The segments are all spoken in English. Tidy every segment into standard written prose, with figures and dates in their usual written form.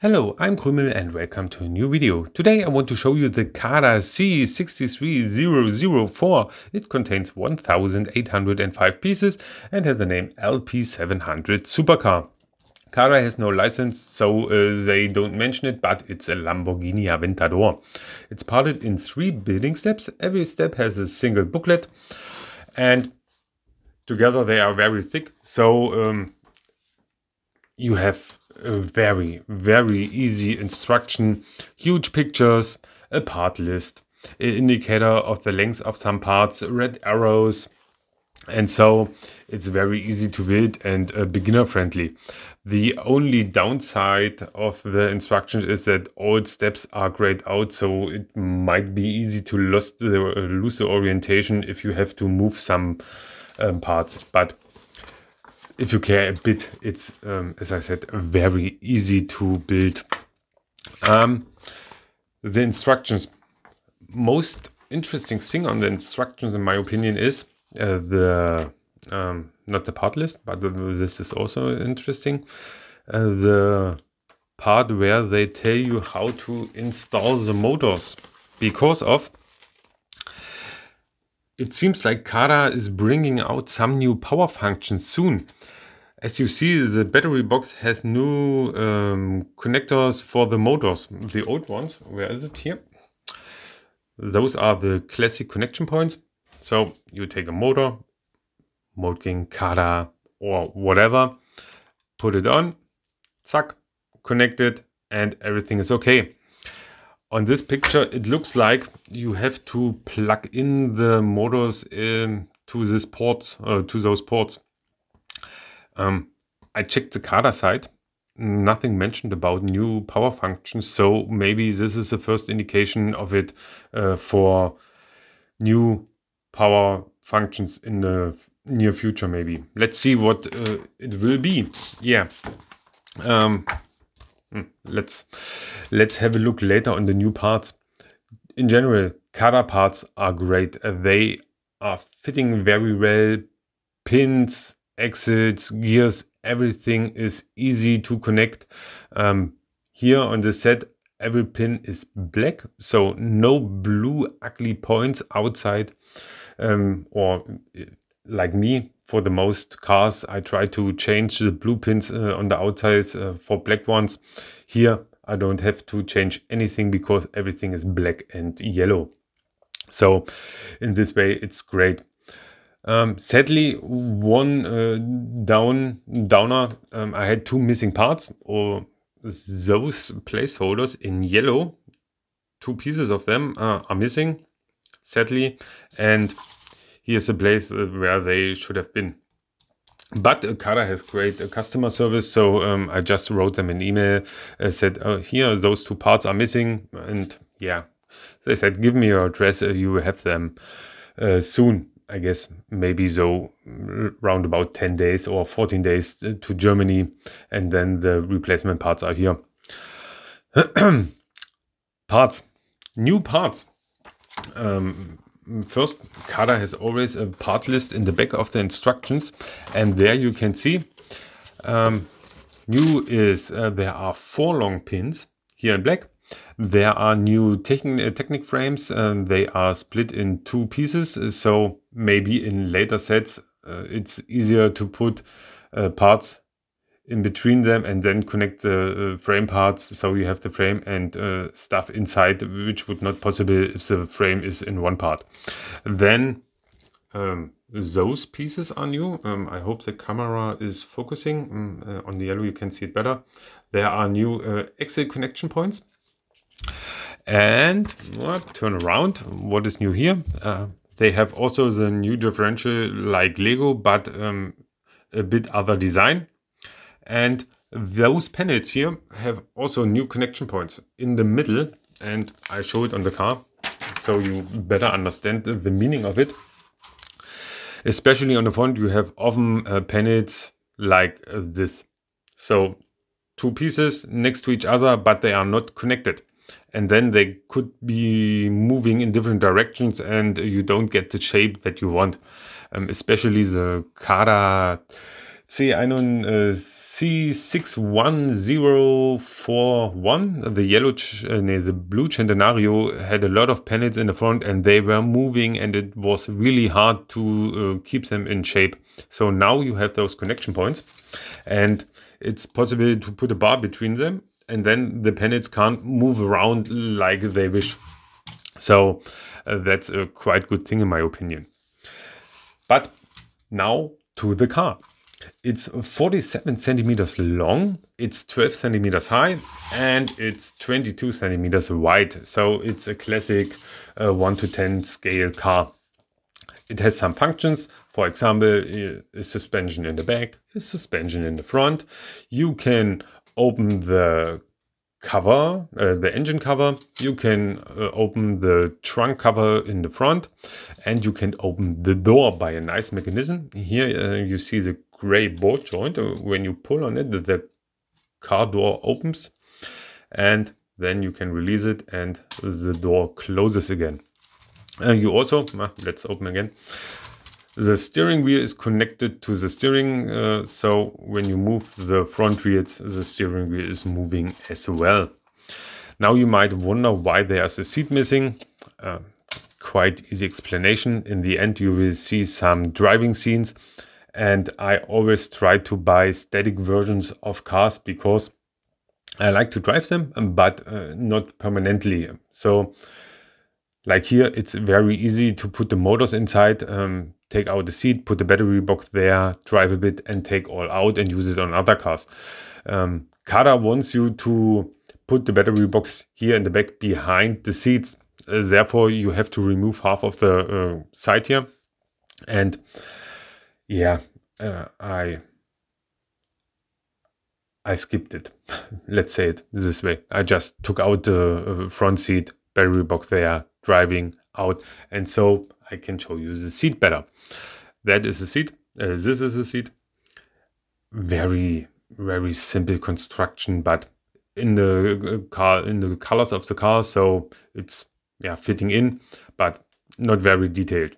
Hello, I'm Krümel and welcome to a new video. Today I want to show you the Cada C63004. It contains 1805 pieces and has the name LP700 Supercar. Cada has no license, so they don't mention it, but it's a Lamborghini Aventador. It's parted in 3 building steps. Every step has a single booklet and together they are very thick, so you have a very easy instruction, huge pictures, a part list, an indicator of the length of some parts, red arrows, and so it's very easy to build and beginner friendly. The only downside of the instructions is that all steps are grayed out, so it might be easy to lose the orientation if you have to move some parts. But if you care a bit, it's, as I said, very easy to build. The instructions. Most interesting thing on the instructions, in my opinion, is not the part list, but this is also interesting. The part where they tell you how to install the motors, because of it seems like Cada is bringing out some new power functions soon. As you see, the battery box has new connectors for the motors. The old ones, where is it here? Those are the classic connection points. So you take a motor, Moltking, Cada or whatever, put it on, zack, connect it, and everything is okay. On this picture, it looks like you have to plug in the motors to those ports. I checked the Cada site. Nothing mentioned about new power functions, so maybe this is the first indication of it for new power functions in the near future. Maybe let's see what it will be. Yeah. Let's have a look later on the new parts. In general, Cada parts are great. They are fitting very well. Pins, axles, gears, everything is easy to connect. Here on the set, every pin is black, so no blue ugly points outside. Or like me, for the most cars, I try to change the blue pins on the outsides for black ones. Here, I don't have to change anything because everything is black and yellow. So in this way, it's great. Sadly, one downer. I had 2 missing parts, or those placeholders in yellow. 2 pieces of them are missing, sadly, and here's a place where they should have been. But Cada has great customer service, so I just wrote them an email, said, here, those 2 parts are missing, and yeah, they said, give me your address, you will have them soon. I guess maybe so round about 10 days or 14 days to Germany, and then the replacement parts are here. Parts, new parts. First, Cada has always a part list in the back of the instructions, and there you can see new is there are 4 long pins here in black. There are new Technic frames, and they are split in 2 pieces, so maybe in later sets it's easier to put parts in between them and then connect the frame parts, so you have the frame and stuff inside, which would not possible if the frame is in one part. Then those pieces are new. I hope the camera is focusing. On the yellow you can see it better. There are new axle connection points. And turn around, what is new here? They have also the new differential like Lego, but a bit other design. And those panels here have also new connection points in the middle, and I show it on the car so you better understand the meaning of it. Especially on the front, you have often panels like this. So 2 pieces next to each other, but they are not connected. And then they could be moving in different directions and you don't get the shape that you want. Especially the Cada C61041, the the blue Centenario had a lot of panels in the front and they were moving and it was really hard to keep them in shape. So now you have those connection points and it's possible to put a bar between them and then the panels can't move around like they wish. So that's a quite good thing in my opinion. But now to the car. It's 47 centimeters long, it's 12 centimeters high, and it's 22 centimeters wide. So it's a classic 1 to 10 scale car. It has some functions, for example, a suspension in the back, a suspension in the front. You can open the cover, the engine cover, you can open the trunk cover in the front, and you can open the door by a nice mechanism. Here you see the gray bolt joint. When you pull on it, the car door opens and then you can release it and the door closes again. You also, let's open again. The steering wheel is connected to the steering, so when you move the front wheels, the steering wheel is moving as well. Now you might wonder why there's a seat missing. Quite easy explanation. In the end you will see some driving scenes, and I always try to buy static versions of cars because I like to drive them, but not permanently. So like here, it's very easy to put the motors inside, take out the seat, put the battery box there, drive a bit and take all out and use it on other cars. Cada wants you to put the battery box here in the back behind the seats. Therefore, you have to remove half of the side here. And yeah, I skipped it. Let's say it this way. I just took out the front seat, battery box there, driving out, and so I can show you the seat better. That is the seat. This is the seat. Very, very simple construction, but in the car, in the colors of the car, so it's fitting in, but not very detailed.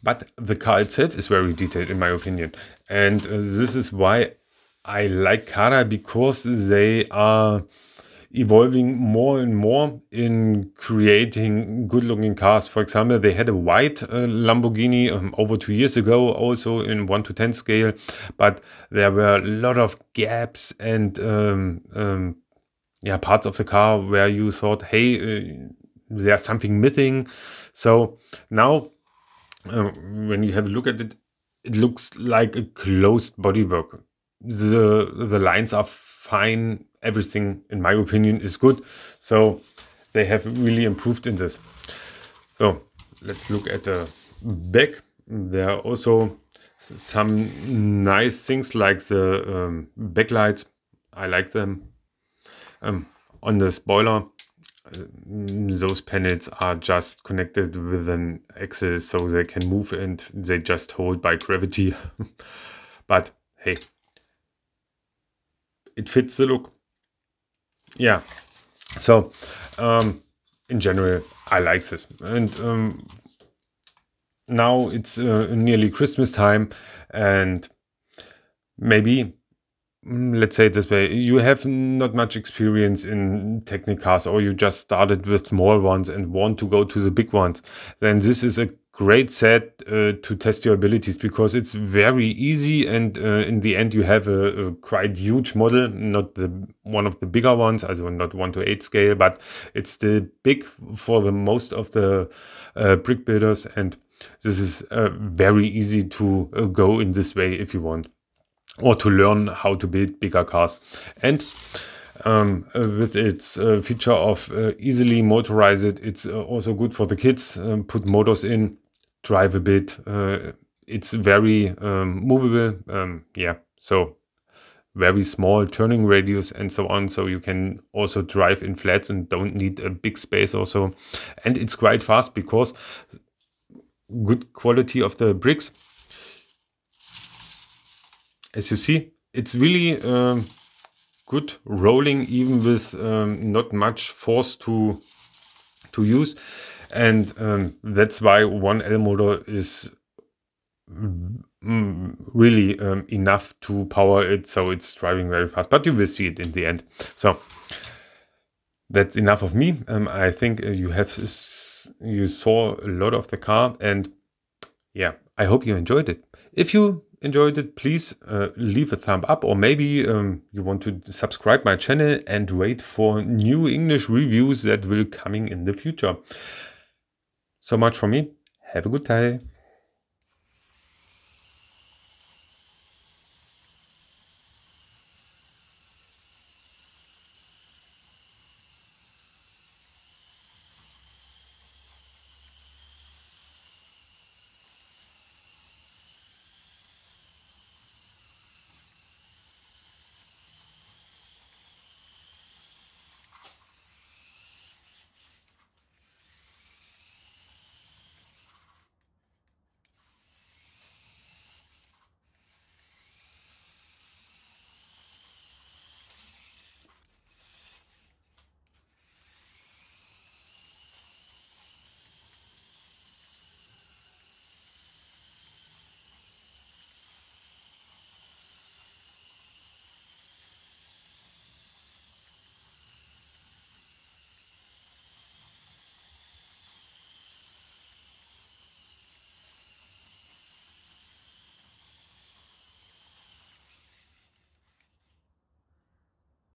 But the car itself is very detailed in my opinion, and this is why I like Cada, because they are evolving more and more in creating good looking cars. For example, they had a white Lamborghini over 2 years ago, also in 1 to 10 scale, but there were a lot of gaps and parts of the car where you thought, hey, there's something missing. So now when you have a look at it, it looks like a closed bodywork. The lines are fine. Everything, in my opinion, is good. So they have really improved in this. So let's look at the back. There are also some nice things like the backlights. I like them. On the spoiler, those panels are just connected with an axle, so they can move and they just hold by gravity. But hey, it fits the look. Yeah, so in general I like this, and now it's nearly Christmas time, and maybe let's say it this way, you have not much experience in technical cars, or you just started with small ones and want to go to the big ones, then this is a great set to test your abilities, because it's very easy, and in the end you have a quite huge model, not one of the bigger ones, also not 1 to 8 scale, but it's still big for the most of the brick builders, and this is very easy to go in this way if you want, or to learn how to build bigger cars. And with its feature of easily motorize it, it's also good for the kids. Put motors in, drive a bit. It's very movable. So very small turning radius and so on. So you can also drive in flats and don't need a big space also. And it's quite fast because good quality of the bricks. As you see, it's really good rolling, even with not much force to use, and that's why 1L motor is really enough to power it, so it's driving very fast, but you will see it in the end. So that's enough of me. I think you saw a lot of the car, and yeah, I hope you enjoyed it. If you enjoyed it, please leave a thumb up, or maybe you want to subscribe my channel and wait for new English reviews that will coming in the future. So much from me. Have a good day.